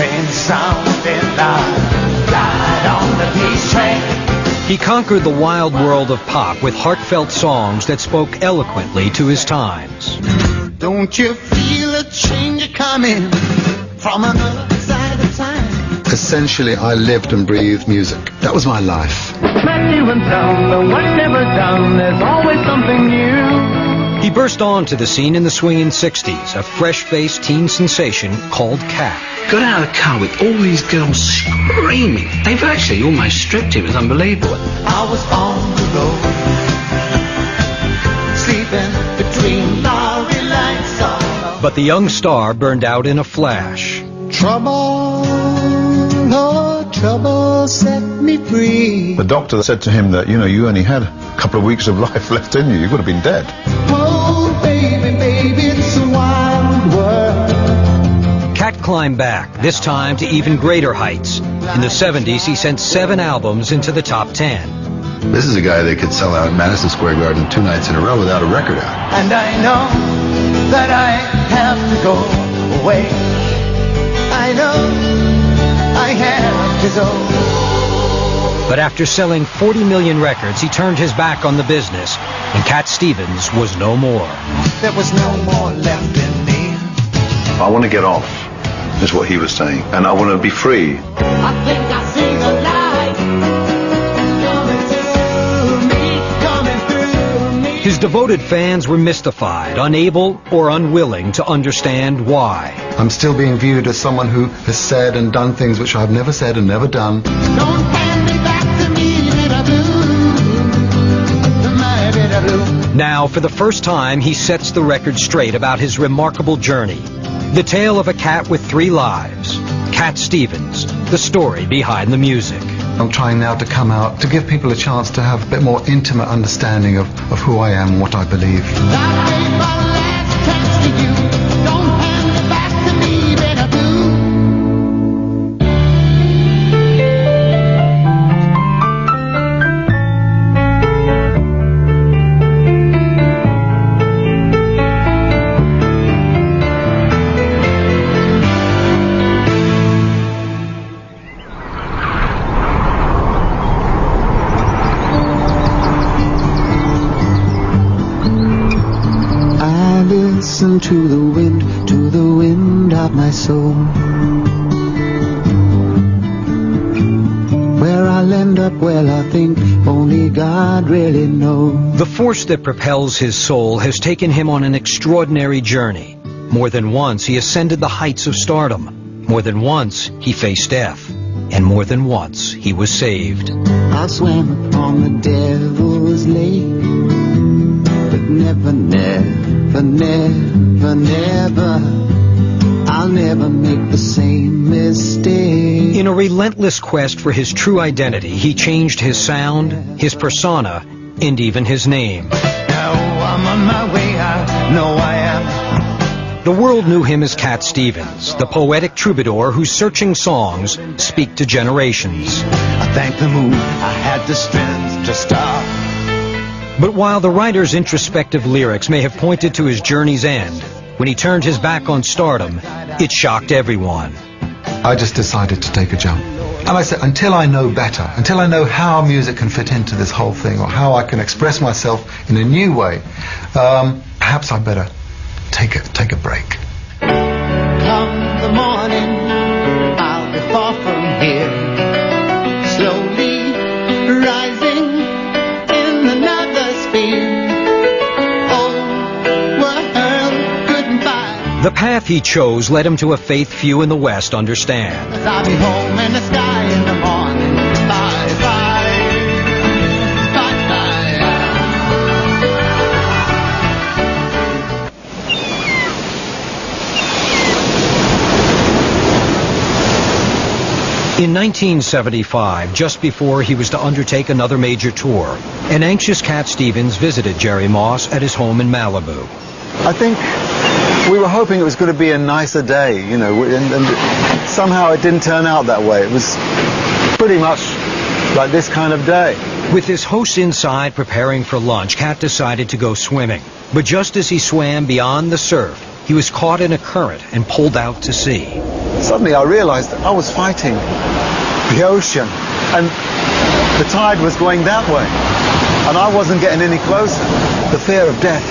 train sounding loud on the peace train. He conquered the wild world of pop with heartfelt songs that spoke eloquently to his times. Don't you feel a change coming from another side of time? Essentially, I lived and breathed music. That was my life. Met you in town, the work's never done, there's always something new. He burst onto the scene in the swinging 60s, a fresh-faced teen sensation called Cat. Got out of the car with all these girls screaming. They've actually almost stripped him. It was unbelievable. I was on the road, sleeping between lorry lights. But the young star burned out in a flash. Trouble, oh, trouble set me free. The doctor said to him that, you only had a couple of weeks of life left in you. You would have been dead. Oh, baby, baby, it's a wild world. Cat climbed back, this time to even greater heights. In the 70s, he sent 7 albums into the top 10. This is a guy that could sell out Madison Square Garden 2 nights in a row without a record out. And I know that I have to go away. I know I have to go. But after selling 40 million records, he turned his back on the business, and Cat Stevens was no more. There was no more left in me. I want to get off, is what he was saying. And I want to be free. I think I see the light coming through me. His devoted fans were mystified, unable or unwilling to understand why. I'm still being viewed as someone who has said and done things which I've never said and never done. Don't hand me back to me, bitter blue, my bitter blue. Now, for the first time, he sets the record straight about his remarkable journey. The tale of a cat with 3 lives. Cat Stevens, the story behind the music. I'm trying now to come out to give people a chance to have a bit more intimate understanding of who I am and what I believe. That gave my last chance to you. Don't hand it back to me, bitter blue. Listen to the wind of my soul. Where I'll end up, well, I think only God really knows. The force that propels his soul has taken him on an extraordinary journey. More than once, he ascended the heights of stardom. More than once, he faced death. And more than once, he was saved. I swam upon the devil's lake, but never, never, never, never, I'll never make the same mistake. In a relentless quest for his true identity, he changed his sound, his persona, and even his name. Now I'm on my way, I know I am. The world knew him as Cat Stevens, the poetic troubadour whose searching songs speak to generations. I thank the moon, I had the strength to stop. But while the writer's introspective lyrics may have pointed to his journey's end, when he turned his back on stardom, it shocked everyone. I just decided to take a jump. And I said, until I know better, until I know how music can fit into this whole thing, or how I can express myself in a new way, perhaps I better take a break. Come the morning, I'll be far from here, slowly rising in another sphere. Oh, world, goodbye. The path he chose led him to a faith few in the West understand. I'll be home in the sky in the morning. Bye, bye, bye, bye. In 1975, just before he was to undertake another major tour, an anxious Cat Stevens visited Jerry Moss at his home in Malibu. I think we were hoping it was going to be a nicer day, you know, and somehow it didn't turn out that way. It was pretty much like this kind of day. With his hosts inside preparing for lunch, Cat decided to go swimming. But just as he swam beyond the surf, he was caught in a current and pulled out to sea. suddenly I realized that I was fighting the ocean, and the tide was going that way, and I wasn't getting any closer. The fear of death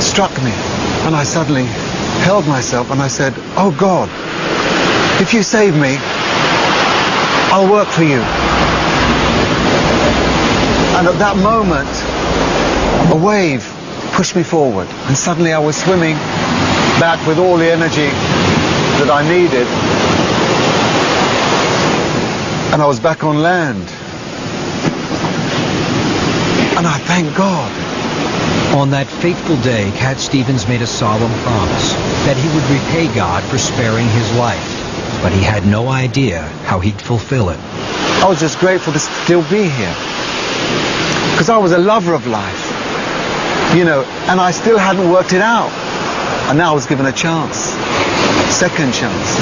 struck me, and I suddenly held myself and I said, "Oh God, if you save me, I'll work for you." And at that moment, a wave pushed me forward, and suddenly I was swimming back with all the energy that I needed, and I was back on land. And I thank God. On that fateful day, Cat Stevens made a solemn promise that he would repay God for sparing his life, but he had no idea how he'd fulfill it. I was just grateful to still be here, because I was a lover of life, you know, and I still hadn't worked it out, and now I was given a chance, second chance.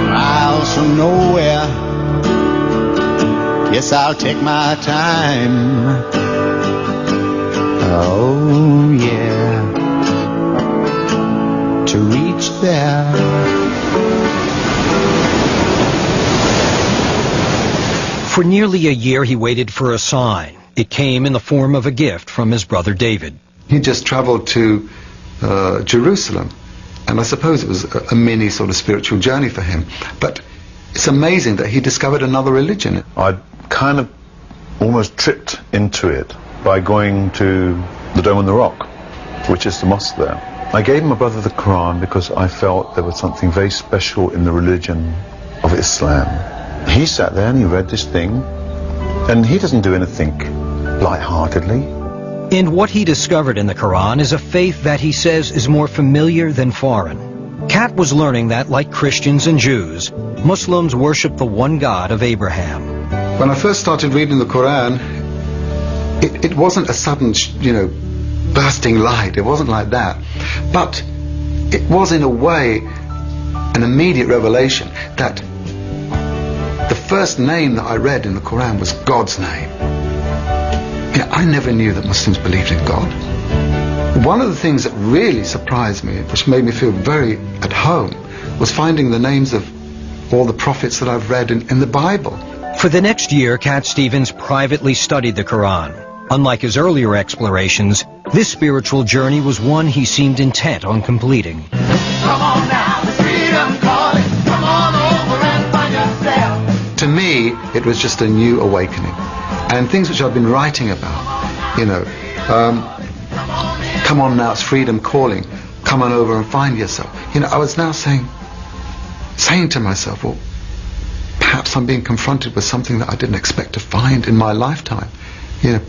Miles from nowhere, yes, I'll take my time. Oh yeah, to reach there. For nearly a year he waited for a sign. It came in the form of a gift from his brother David. He just traveled to Jerusalem, and I suppose it was a mini sort of spiritual journey for him. But it's amazing that he discovered another religion. I kind of almost tripped into it by going to the Dome on the Rock, which is the mosque there. I gave my brother the Quran because I felt there was something very special in the religion of Islam. He sat there and he read this thing, and he doesn't do anything lightheartedly. And what he discovered in the Quran is a faith that he says is more familiar than foreign. Cat was learning that, like Christians and Jews, Muslims worship the one God of Abraham. When I first started reading the Quran, it wasn't a sudden, bursting light. It wasn't like that. But it was, in a way, an immediate revelation that the first name that I read in the Quran was God's name. I never knew that Muslims believed in God. One of the things that really surprised me, which made me feel very at home, was finding the names of all the prophets that I've read in the Bible. For the next year, Cat Stevens privately studied the Quran. Unlike his earlier explorations, this spiritual journey was one he seemed intent on completing. Come on now, the freedom calling. Come on over and find yourself. To me, it was just a new awakening. And things which I've been writing about, come on now, it's freedom calling. Come on over and find yourself. I was now saying to myself, well, perhaps I'm being confronted with something that I didn't expect to find in my lifetime.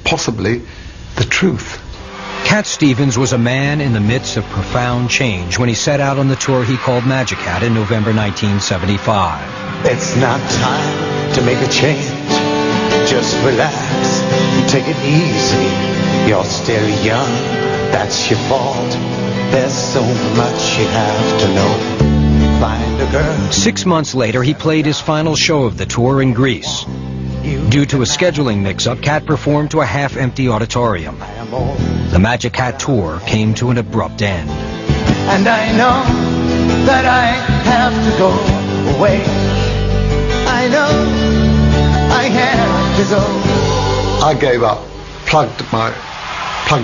Possibly the truth. Cat Stevens was a man in the midst of profound change when he set out on the tour he called Magic Hat in November 1975. It's not time to make a change. Just relax and take it easy. You're still young, that's your fault. There's so much you have to know. Find a girl. 6 months later, he played his final show of the tour in Greece. Due to a scheduling mix-up, Cat performed to a half-empty auditorium. The Magic Hat tour came to an abrupt end. And I know that I have to go away. I know I have to go. I gave up, plugged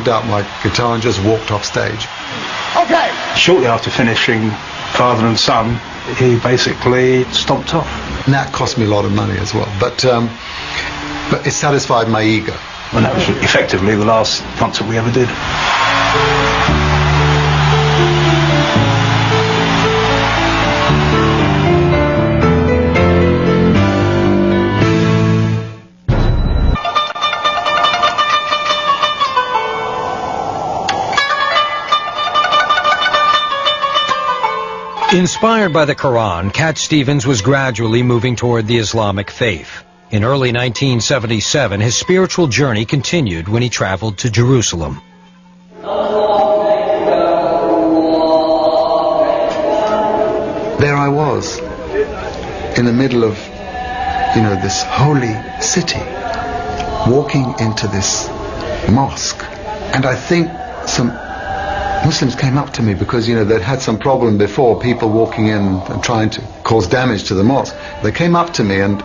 out my guitar and just walked off stage. Okay. Shortly after finishing Father and Son, he basically stopped off. And that cost me a lot of money as well, but it satisfied my ego. And that was effectively the last concert we ever did. Inspired by the Quran, Cat Stevens was gradually moving toward the Islamic faith. In early 1977, his spiritual journey continued when he traveled to Jerusalem. There I was, in the middle of, this holy city, walking into this mosque. And I think some Muslims came up to me because, they'd had some problem before, people walking in and trying to cause damage to the mosque. They came up to me and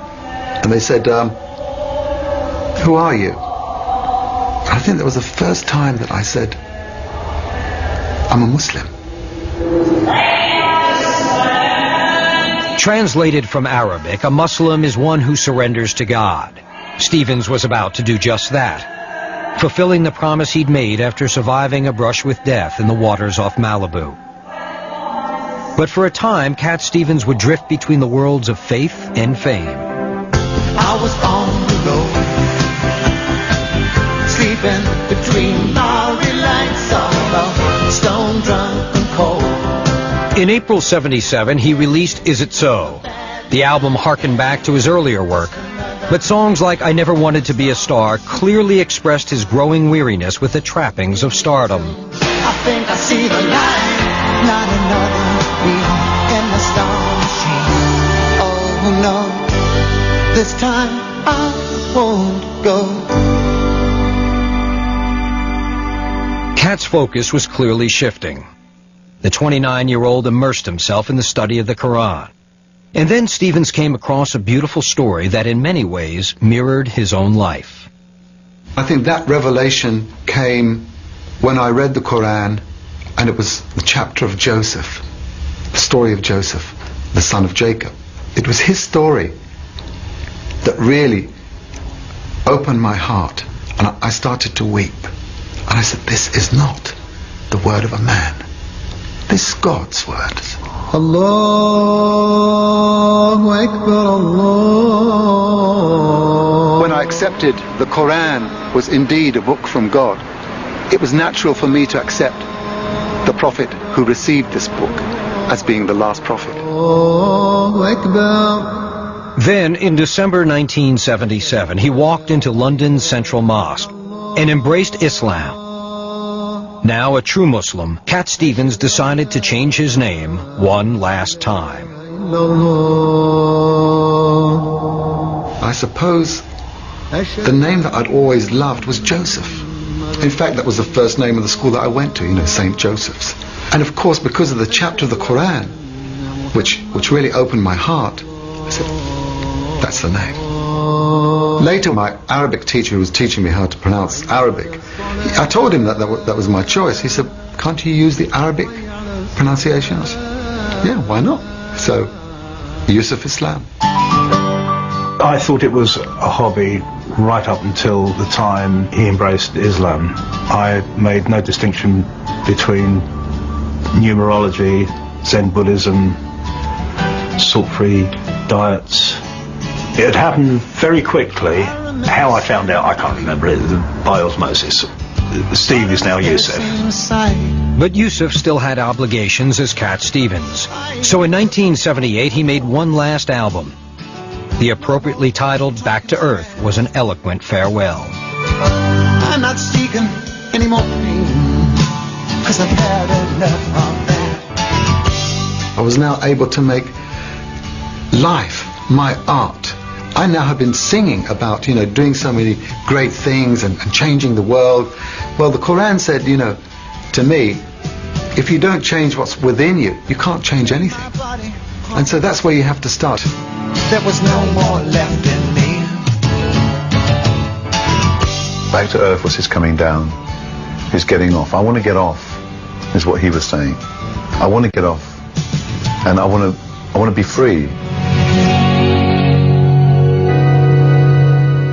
they said, who are you? I think that was the first time that I said, I'm a Muslim. Translated from Arabic, a Muslim is one who surrenders to God. Stevens was about to do just that, fulfilling the promise he'd made after surviving a brush with death in the waters off Malibu. But for a time, Cat Stevens would drift between the worlds of faith and fame. I was on the road, sleeping between lorry lights, all stone drunk and cold. In April '77, he released Is It So? The album harkened back to his earlier work, but songs like I Never Wanted to Be a Star clearly expressed his growing weariness with the trappings of stardom. I think I see the light, not another beat in the star machine. Oh no, this time I won't go. Cat's focus was clearly shifting. The 29-year-old immersed himself in the study of the Quran. And then Stevens came across a beautiful story that in many ways mirrored his own life. I think that revelation came when I read the Quran, and it was the chapter of Joseph, the story of Joseph, the son of Jacob. It was his story that really opened my heart, and I started to weep. And I said, this is not the word of a man. This is God's word. Allahu Akbar, Allah. When I accepted the Quran was indeed a book from God, it was natural for me to accept the prophet who received this book as being the last prophet. Allahu Akbar. Then, in December 1977, he walked into London's Central Mosque and embraced Islam. Now a true Muslim, Cat Stevens decided to change his name one last time. I suppose the name that I'd always loved was Joseph. In fact, that was the first name of the school that I went to, St. Joseph's. And of course, because of the chapter of the Quran, which really opened my heart, I said, that's the name. Later, my Arabic teacher who was teaching me how to pronounce Arabic, I told him that was my choice. He said, can't you use the Arabic pronunciation? I said, yeah, why not? So, Yusuf Islam. I thought it was a hobby right up until the time he embraced Islam. I made no distinction between numerology, Zen Buddhism, salt-free diets. It had happened very quickly. How I found out, I can't remember it, by osmosis. Steve is now Yusuf. But Yusuf still had obligations as Cat Stevens. So in 1978, he made one last album. The appropriately titled Back to Earth was an eloquent farewell. I'm not seeking any more pain, 'cause I've had enough of that. I was now able to make life my art. I now have been singing about, doing so many great things and changing the world. Well, the Quran said, to me, if you don't change what's within you, you can't change anything. And so that's where you have to start. There was no more left in me. Back to earth was his coming down, his getting off. I want to get off, is what he was saying. I want to get off, and I want to be free.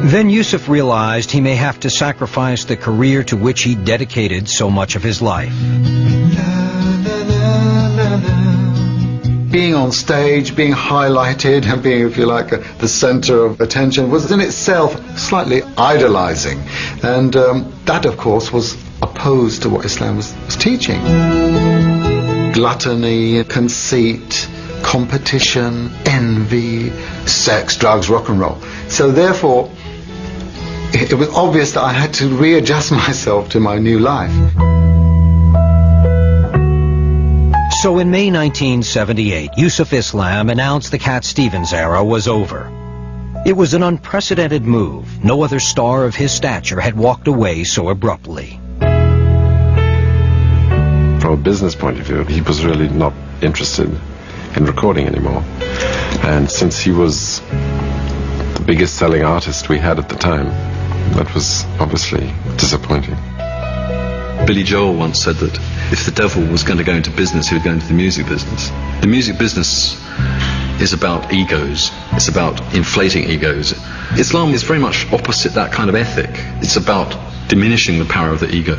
Then Yusuf realized he may have to sacrifice the career to which he dedicated so much of his life. Being on stage, being highlighted, and being, if you like, the center of attention was in itself slightly idolizing. And that, of course, was opposed to what Islam was teaching. Gluttony, conceit, competition, envy, sex, drugs, rock and roll. So therefore, it was obvious that I had to readjust myself to my new life. So in May 1978, Yusuf Islam announced the Cat Stevens era was over. It was an unprecedented move. No other star of his stature had walked away so abruptly. from a business point of view, he was really not interested in recording anymore. And since he was the biggest selling artist we had at the time, that was obviously disappointing. Billy Joel once said that if the devil was going to go into business, he would go into the music business. The music business is about egos. It's about inflating egos. Islam is very much opposite that kind of ethic. It's about diminishing the power of the ego.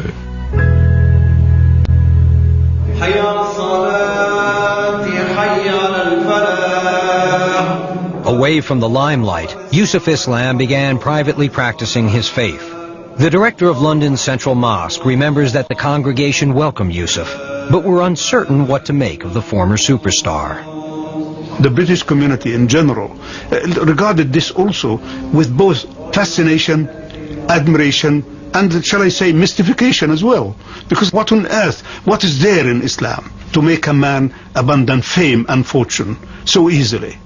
Away from the limelight, Yusuf Islam began privately practicing his faith. The director of London's Central Mosque remembers that the congregation welcomed Yusuf, but were uncertain what to make of the former superstar. The British community in general regarded this also with both fascination, admiration, and, shall I say, mystification as well. Because what on earth, what is there in Islam to make a man abandon fame and fortune so easily?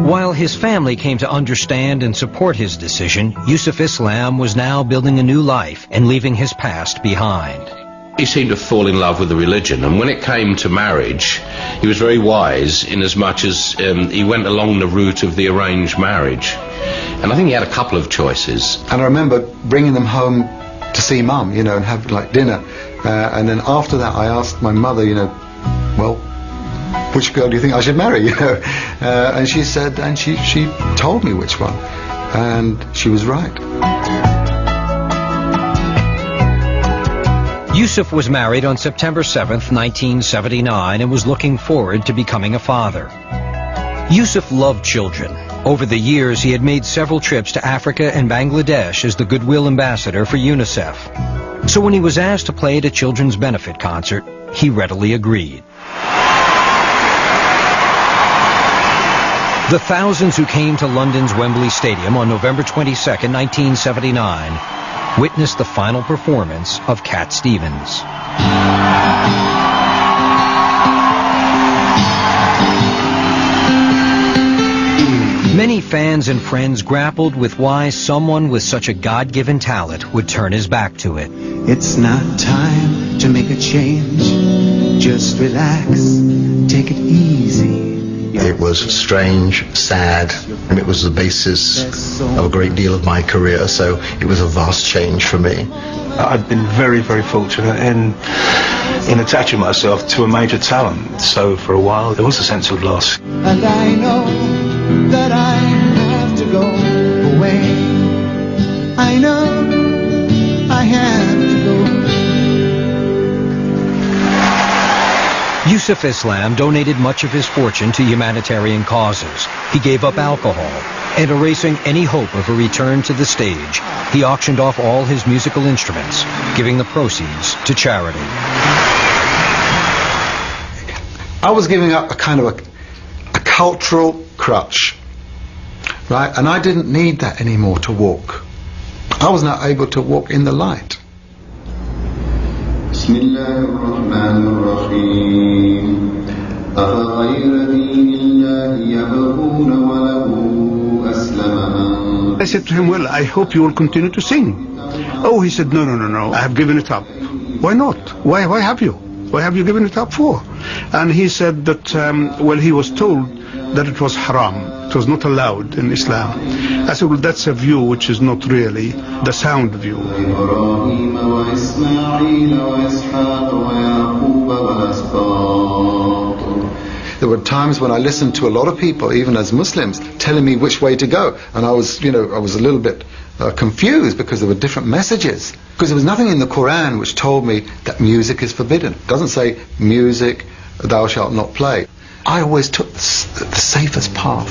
While his family came to understand and support his decision, Yusuf Islam was now building a new life and leaving his past behind. He seemed to fall in love with the religion, and when it came to marriage, he was very wise in as much as he went along the route of the arranged marriage. And I think he had a couple of choices. And I remember bringing them home to see Mum, you know, and have like dinner. And then after that I asked my mother, you know, well, which girl do you think I should marry, you know? And she said, and she told me which one. And she was right. Yusuf was married on September 7th, 1979, and was looking forward to becoming a father. Yusuf loved children. Over the years, he had made several trips to Africa and Bangladesh as the Goodwill Ambassador for UNICEF. So when he was asked to play at a children's benefit concert, he readily agreed. The thousands who came to London's Wembley Stadium on November 22nd, 1979, witnessed the final performance of Cat Stevens. Many fans and friends grappled with why someone with such a God-given talent would turn his back to it. It's not time to make a change. Just relax, take it easy. It was strange, sad, and it was the basis of a great deal of my career, so it was a vast change for me. I've been very, very fortunate in attaching myself to a major talent, so for a while there was a sense of loss. And I know that I have to go away. I know I have to go. Yusuf Islam donated much of his fortune to humanitarian causes. He gave up alcohol, and erasing any hope of a return to the stage, he auctioned off all his musical instruments, giving the proceeds to charity. I was giving up a kind of a cultural crutch, right? And I didn't need that anymore to walk. I was now able to walk in the light. بسم الله الرحمن الرحيم أفغير دين الله يبغون وله أسلم. I said to him, well, I hope you will continue to sing. Oh, he said, no, I have given it up. Why not? Why have you? Why have you given it up for? And he said that, well, he was told that it was haram. It was not allowed in Islam. I said, well, that's a view which is not really the sound view. There were times when I listened to a lot of people, even as Muslims, telling me which way to go. And I was a little bit confused because there were different messages. Because there was nothing in the Quran which told me that music is forbidden. It doesn't say music, thou shalt not play. I always took the safest path.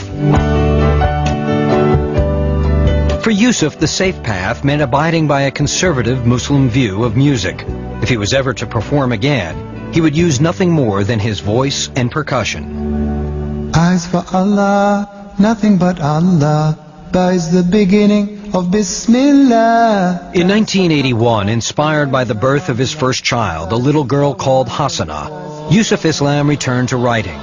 For Yusuf, the safe path meant abiding by a conservative Muslim view of music. If he was ever to perform again, he would use nothing more than his voice and percussion. Eyes for Allah, nothing but Allah. Ba is the beginning of Bismillah. In 1981, inspired by the birth of his first child, a little girl called Hasana, Yusuf Islam returned to writing.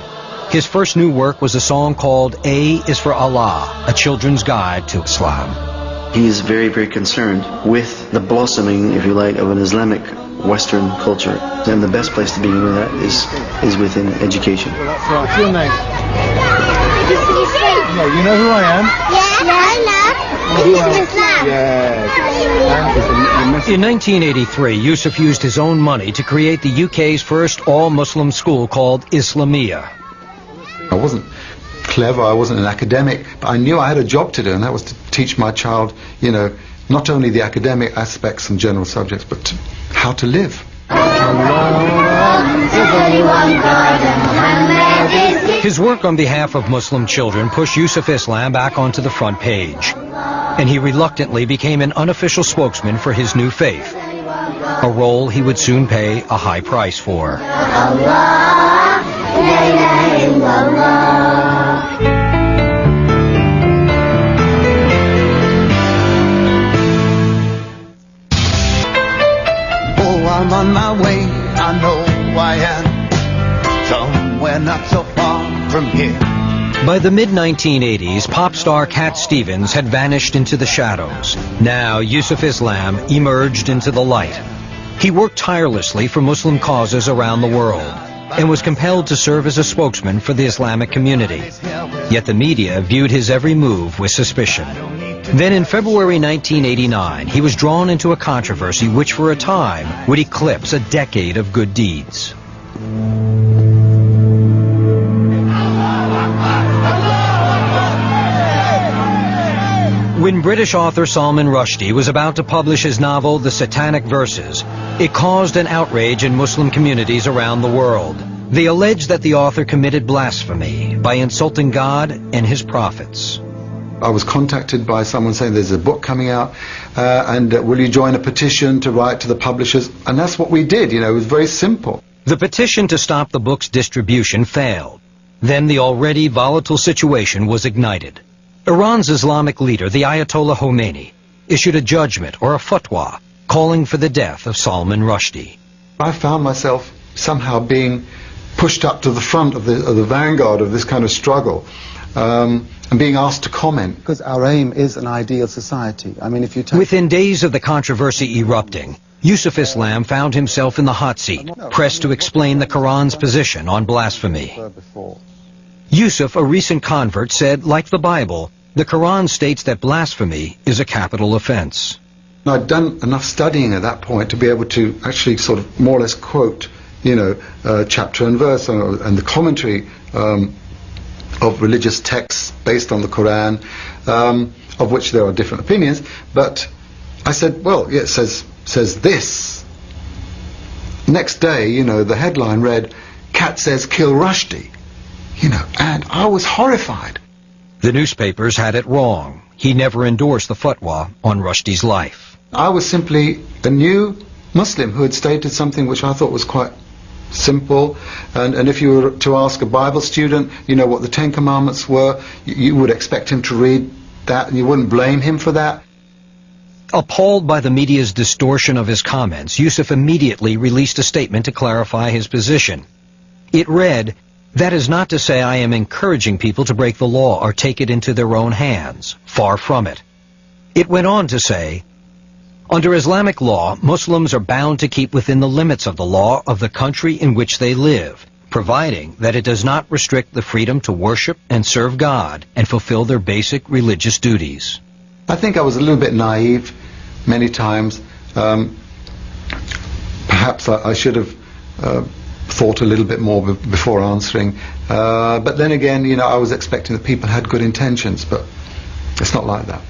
His first new work was a song called A is for Allah, a children's guide to Islam. He is very, very concerned with the blossoming, if you like, of an Islamic Western culture. And the best place to begin with that is within education. Well, that's right. What's your name? No, you know who I am? In 1983, Yusuf used his own money to create the UK's first all-Muslim school called Islamia. I wasn't clever, I wasn't an academic, but I knew I had a job to do, and that was to teach my child, you know, not only the academic aspects and general subjects, but how to live. His work on behalf of Muslim children pushed Yusuf Islam back onto the front page, and he reluctantly became an unofficial spokesman for his new faith, a role he would soon pay a high price for. I'm on my way, I know I am somewhere not so far from here. By the mid-1980s, pop star Cat Stevens had vanished into the shadows. Now Yusuf Islam emerged into the light. He worked tirelessly for Muslim causes around the world and was compelled to serve as a spokesman for the Islamic community. Yet the media viewed his every move with suspicion. Then in February 1989, he was drawn into a controversy which for a time would eclipse a decade of good deeds. When British author Salman Rushdie was about to publish his novel The Satanic Verses, it caused an outrage in Muslim communities around the world. They alleged that the author committed blasphemy by insulting God and his prophets. I was contacted by someone saying there's a book coming out and will you join a petition to write to the publishers? And that's what we did, you know, it was very simple. The petition to stop the book's distribution failed. Then the already volatile situation was ignited. Iran's Islamic leader, the Ayatollah Khomeini, issued a judgment or a fatwa calling for the death of Salman Rushdie. I found myself somehow being pushed up to the front of the vanguard of this kind of struggle. And being asked to comment. Because our aim is an ideal society. I mean, if you take... Within days of the controversy erupting, Yusuf Islam found himself in the hot seat, pressed to explain the Quran's position on blasphemy. Yusuf, a recent convert, said, like the Bible, the Quran states that blasphemy is a capital offense. I'd done enough studying at that point to be able to actually sort of more or less quote, you know, chapter and verse and the commentary of religious texts based on the Quran, of which there are different opinions, but I said, well, yeah, it says this. Next day, you know, the headline read, Cat says kill Rushdie, you know, and I was horrified. The newspapers had it wrong. He never endorsed the fatwa on Rushdie's life. I was simply a new Muslim who had stated something which I thought was quite simple, and if you were to ask a Bible student, you know, what the Ten Commandments were, you would expect him to read that, and you wouldn't blame him for that. Appalled by the media's distortion of his comments, Yusuf immediately released a statement to clarify his position. It read, "That is not to say I am encouraging people to break the law or take it into their own hands. Far from it." It went on to say, "Under Islamic law, Muslims are bound to keep within the limits of the law of the country in which they live, providing that it does not restrict the freedom to worship and serve God and fulfill their basic religious duties." I think I was a little bit naive many times. Perhaps I should have thought a little bit more before answering. But then again, you know, I was expecting that people had good intentions, but it's not like that.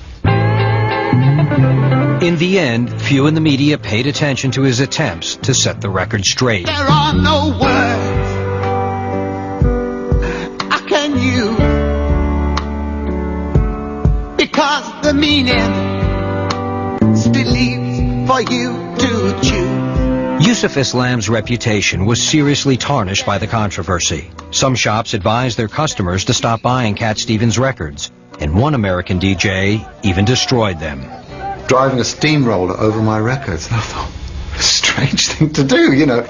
In the end, few in the media paid attention to his attempts to set the record straight. There are no words I can use, because the meaning still leaves for you to choose. Yusuf Islam's reputation was seriously tarnished by the controversy. Some shops advised their customers to stop buying Cat Stevens records, and one American DJ even destroyed them. Driving a steamroller over my records, and I thought, a strange thing to do, you know.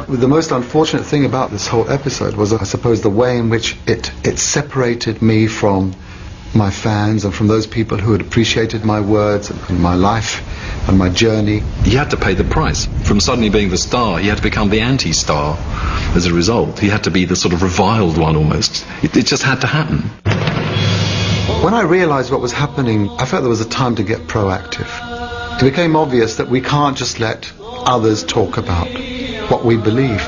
The most unfortunate thing about this whole episode was, I suppose, the way in which it separated me from my fans and from those people who had appreciated my words and my life and my journey. He had to pay the price. From suddenly being the star, he had to become the anti-star. As a result, he had to be the sort of reviled one almost. It just had to happen. When I realized what was happening, I felt there was a time to get proactive. It became obvious that we can't just let others talk about what we believe.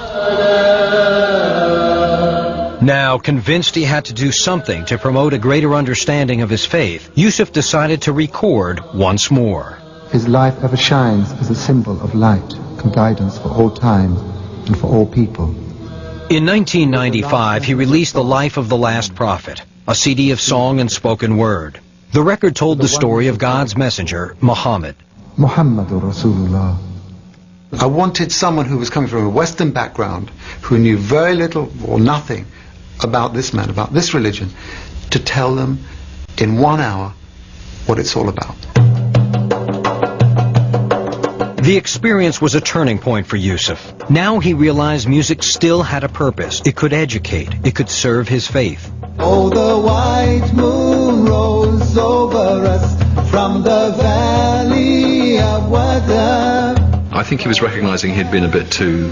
Now, convinced he had to do something to promote a greater understanding of his faith, Yusuf decided to record once more. His life ever shines as a symbol of light and guidance for all time and for all people. In 1995, he released The Life of the Last Prophet, a CD of song and spoken word. The record told the story of God's messenger, Muhammad. Muhammadur Rasulullah. I wanted someone who was coming from a Western background, who knew very little or nothing about this man, about this religion, to tell them in 1 hour what it's all about. The experience was a turning point for Yusuf. Now he realized music still had a purpose. It could educate. It could serve his faith. Oh, the white moon rose over us from the valley of Wada. I think he was recognizing he'd been a bit too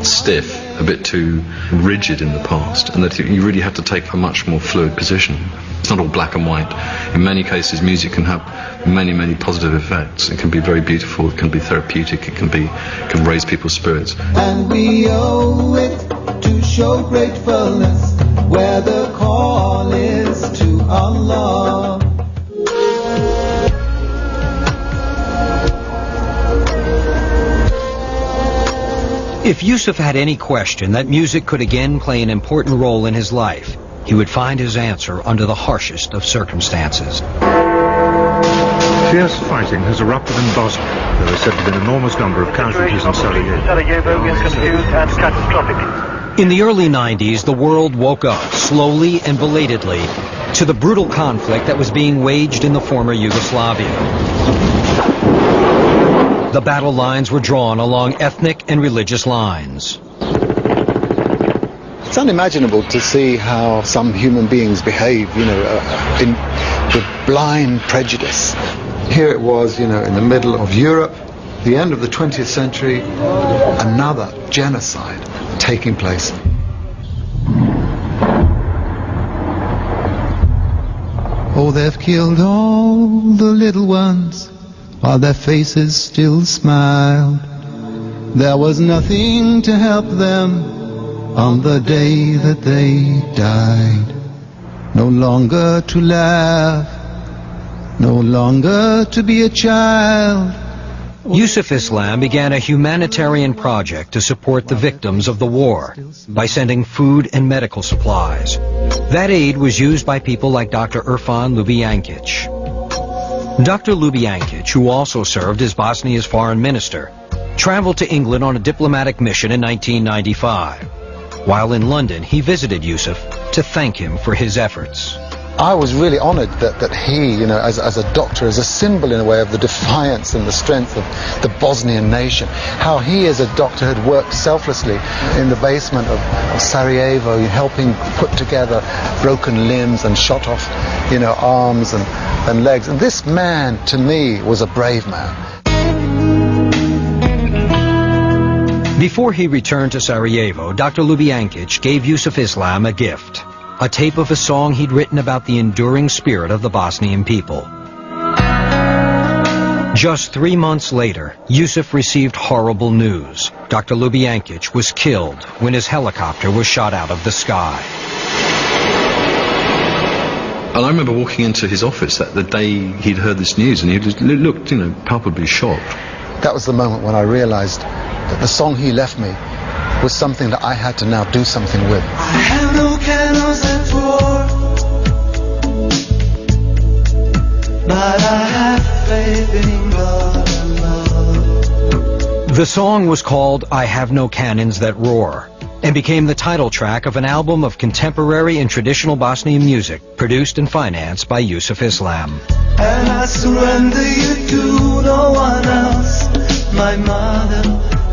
stiff, a bit too rigid in the past, and that you really had to take a much more fluid position. It's not all black and white. In many cases, music can have many, many positive effects. It can be very beautiful, it can be therapeutic, it can raise people's spirits. And we owe it to show gratefulness where the call is to Allah. If Yusuf had any question that music could again play an important role in his life, he would find his answer under the harshest of circumstances. Fierce fighting has erupted in Bosnia. There is said to have been an enormous number of casualties in Sarajevo. Sarajevo is confused and catastrophic. In the early 90s, the world woke up, slowly and belatedly, to the brutal conflict that was being waged in the former Yugoslavia. The battle lines were drawn along ethnic and religious lines. It's unimaginable to see how some human beings behave, with blind prejudice. Here it was, in the middle of Europe, the end of the 20th century, another genocide taking place. Oh, they've killed all the little ones while their faces still smiled. There was nothing to help them on the day that they died. No longer to laugh, no longer to be a child. Yusuf Islam began a humanitarian project to support the victims of the war by sending food and medical supplies. That aid was used by people like Dr. Irfan Ljubijankić. Dr. Ljubijankić, who also served as Bosnia's foreign minister, traveled to England on a diplomatic mission in 1995. While in London, he visited Yusuf to thank him for his efforts. I was really honored that he, as a doctor, as a symbol in a way of the defiance and the strength of the Bosnian nation, how he as a doctor had worked selflessly in the basement of Sarajevo, helping put together broken limbs and shot off, arms and legs. And this man, to me, was a brave man. Before he returned to Sarajevo, Dr. Ljubijankić gave Yusuf Islam a gift, a tape of a song he'd written about the enduring spirit of the Bosnian people. Just 3 months later, Yusuf received horrible news. Dr. Ljubijankić was killed when his helicopter was shot out of the sky. And I remember walking into his office the day he'd heard this news, and he looked, palpably shocked. That was the moment when I realized that the song he left me was something that I had to now do something with. I have no candles at war, but I have faith in God and love. The song was called I Have No Cannons That Roar, and became the title track of an album of contemporary and traditional Bosnian music, produced and financed by Yusuf Islam. And I surrender you to no one else, my mother,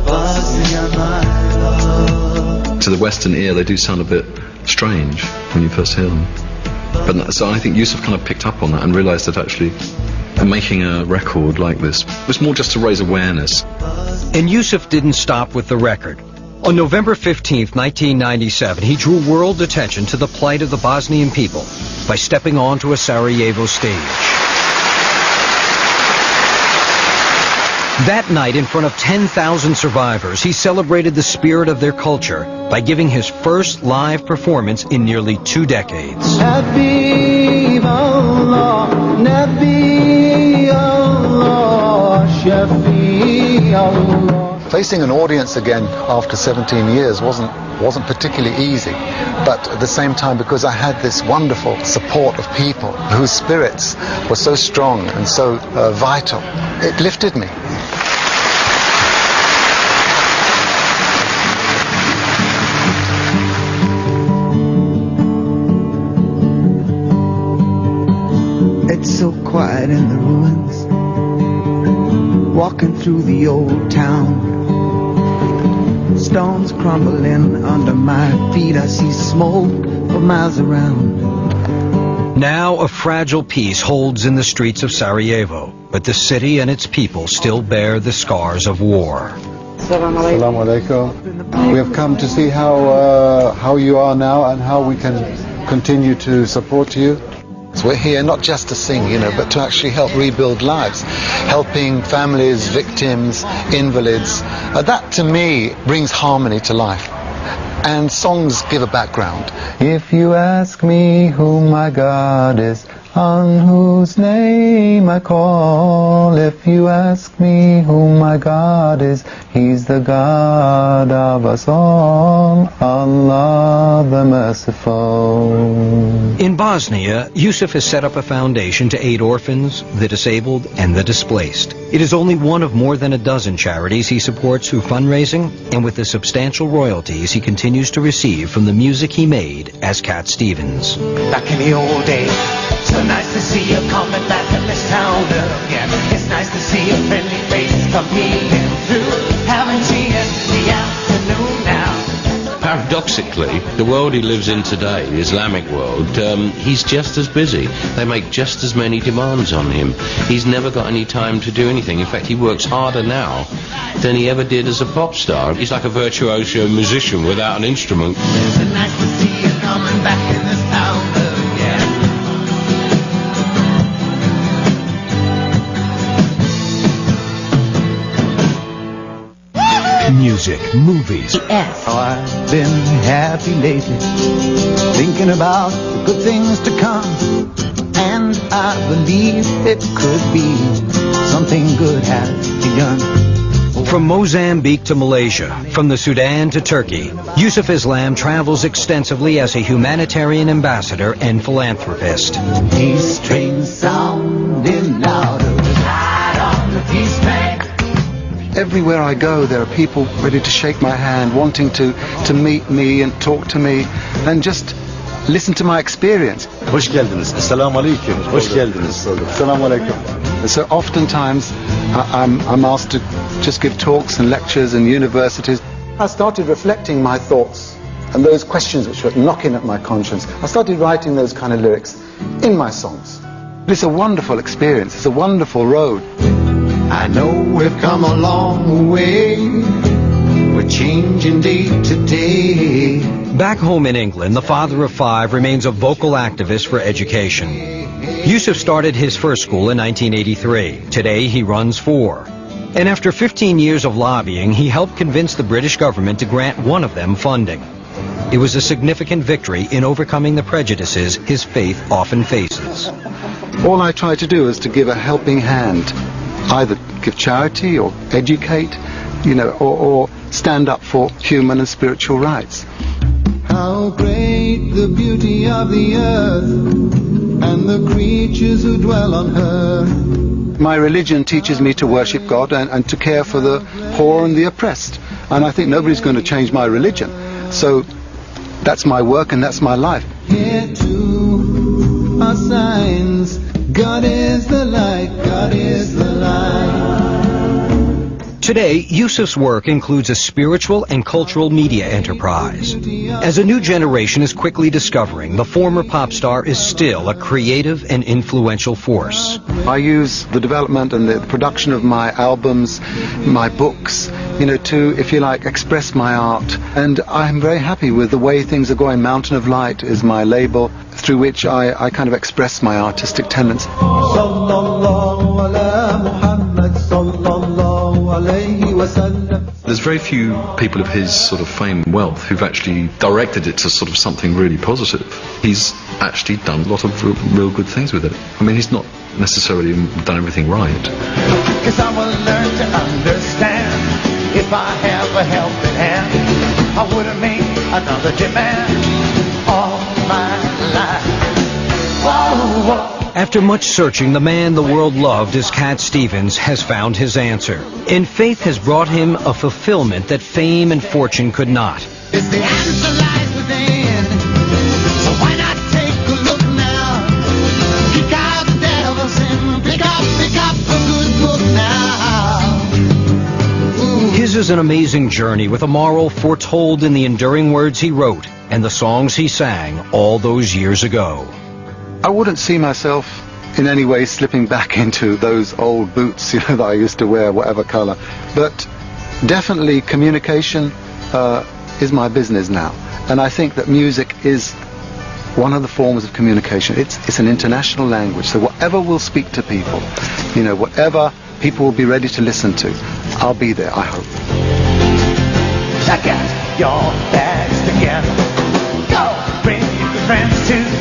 Bosnia, my love. To the Western ear, they do sound a bit strange when you first hear them. But so I think Yusuf kind of picked up on that and realised that actually making a record like this was more just to raise awareness. And Yusuf didn't stop with the record. On November 15th, 1997, he drew world attention to the plight of the Bosnian people by stepping onto a Sarajevo stage. That night, in front of 10,000 survivors, he celebrated the spirit of their culture by giving his first live performance in nearly 2 decades. Facing an audience again after 17 years wasn't particularly easy, but at the same time, because I had this wonderful support of people whose spirits were so strong and so vital, it lifted me. It's so quiet in the ruins, walking through the old town. Stones crumbling under my feet, I see smoke for miles around. Now a fragile peace holds in the streets of Sarajevo, but the city and its people still bear the scars of war. Assalamu alaikum. We have come to see how you are now and how we can continue to support you. So we're here not just to sing, but to actually help rebuild lives, helping families, victims, invalids. That to me brings harmony to life. And songs give a background. If you ask me who my God is, on whose name I call, if you ask me who my God is, He's the God of us all, Allah the Merciful. In Bosnia, Yusuf has set up a foundation to aid orphans, the disabled, and the displaced. It is only one of more than a dozen charities he supports through fundraising and with the substantial royalties he continues to receive from the music he made as Cat Stevens. Back in the old days, so nice to see you coming back in this town again. It's nice to see a friendly face come peeking through. Haven't seen you in the afternoon now. Paradoxically, the world he lives in today, the Islamic world, he's just as busy. They make just as many demands on him. He's never got any time to do anything. In fact, he works harder now than he ever did as a pop star. He's like a virtuoso musician without an instrument. It's nice to see you coming back in this town again. Music, movies. Oh, I've been happy lately, thinking about the good things to come, and I believe it could be something good has begun. From Mozambique to Malaysia, from the Sudan to Turkey, Yusuf Islam travels extensively as a humanitarian ambassador and philanthropist. These trains sounding louder, light on the peace train. Everywhere I go, there are people ready to shake my hand, wanting to meet me and talk to me and just listen to my experience. Hoş geldiniz. Assalamu alaikum. Hoş geldiniz. Assalamu alaikum. So oftentimes I'm asked to just give talks and lectures in universities. I started reflecting my thoughts and those questions which were knocking at my conscience. I started writing those kind of lyrics in my songs. It's a wonderful experience. It's a wonderful road. I know we've come a long way. We're changing day to day. Back home in England, the father of 5 remains a vocal activist for education. Yusuf started his first school in 1983. Today he runs 4. And after 15 years of lobbying, he helped convince the British government to grant one of them funding. It was a significant victory in overcoming the prejudices his faith often faces. All I try to do is to give a helping hand. Either give charity or educate, or stand up for human and spiritual rights. How great the beauty of the earth and the creatures who dwell on her. My religion teaches me to worship God and to care for the poor and the oppressed. And I think nobody's going to change my religion. So that's my work and that's my life. Here too are signs. God is the light, God is the light. Today, Yusuf's work includes a spiritual and cultural media enterprise. As a new generation is quickly discovering, the former pop star is still a creative and influential force. I use the development and the production of my albums, my books, to, if you like, express my art. And I'm very happy with the way things are going. Mountain of Light is my label through which I kind of express my artistic tendencies. There's very few people of his sort of fame and wealth who've actually directed it to sort of something really positive. He's actually done a lot of real good things with it. I mean, he's not necessarily done everything right. Cause I will learn to understand. If I have a helping hand, I wouldn't make another demand all my life. Whoa, whoa. After much searching, the man the world loved as Cat Stevens has found his answer. And faith has brought him a fulfillment that fame and fortune could not. Is the answer lies within. So why not take a look now? Kick out the devil's in. Pick up a good book now. His is an amazing journey with a moral foretold in the enduring words he wrote and the songs he sang all those years ago. I wouldn't see myself in any way slipping back into those old boots, that I used to wear, whatever color. But definitely communication is my business now. And I think that music is one of the forms of communication. It's an international language. So whatever will speak to people, whatever people will be ready to listen to, I'll be there, I hope. Now get your bags together. Go, bring your friends to